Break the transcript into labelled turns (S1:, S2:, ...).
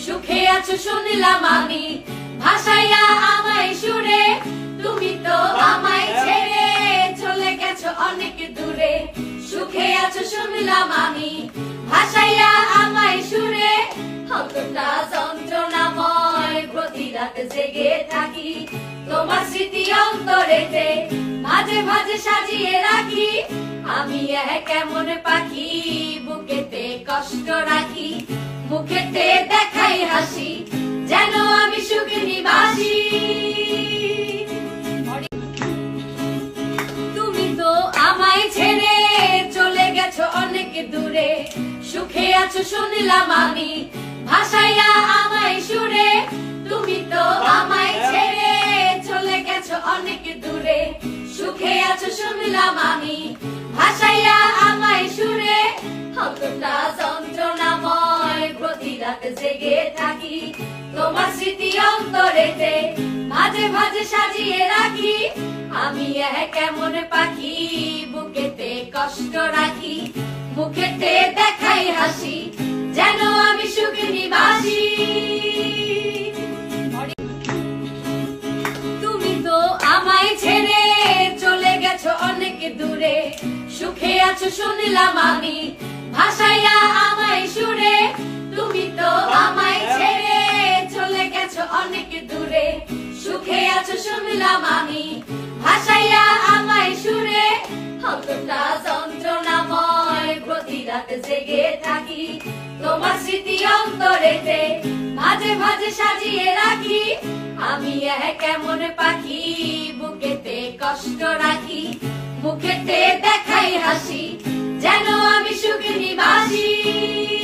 S1: সুখে আছো শুনলাম আমি, ভাসাইয়া আমায় সুরে। তুমি তো আমায় ছেড়ে চলে গেছো অনেক দূরে। সুখে আছো শুনলাম আমি, ভাসাইয়া আমায় সুরে। কতটা যন্ত্রণাময়, প্রতি রাত জেগে থাকি তোমার স্মৃতি অন্তরেতে, মাঝে মাঝে সাজিয়ে রাখি। আমি কেমন পাখি, বুকেতে কষ্ট রাখি, মুখেতে দেখাই হাসি, যেন আমি সুখে নিবাসী। তুমি তো আমায় ছেড়ে চলে গেছো অনেক দূরে। সুখে আছো শুনলাম আমি, ভাসাইয়া আমায় সুরে। তুমি তো আমায় ছেড়ে চলে গেছো অনেক দূরে। সুখে আছো শুনলাম আমি, ভাসাইয়া আমায় সুরে। কতটা যন্ত্রণাময়, প্রতি রাত জেগে থাকি তোমার স্মৃতি অন্তরেতে, মাঝে মাঝে সাজিয়ে রাখি। আমি কেমন পাখি, বুকেতে কষ্ট রাখি, মুখেতে দেখাই হাসি, যেন আমি সুখে নিবাসী। তুমি তো আমায় ছেড়ে চলে গেছো অনেক দূরে। সুখে আছো শুনলাম আমি, ভাসাইয়া আমায় সুরে। তুমি তো আমায় ছেড়ে চলে গেছো অনেক দূরে। সুখে আছো শুনলাম আমি, ভাসাইয়া আমায় সুরে। কতটা যন্ত্রণাময়, প্রতি রাত জেগে থাকি তোমার স্মৃতি অন্তরেতে, মাঝে মাঝে সাজিয়ে রাখি। আমি কেমন পাখি, বুকেতে কষ্ট রাখি, মুখেতে দেখাই হাসি, যেন আমি সুখে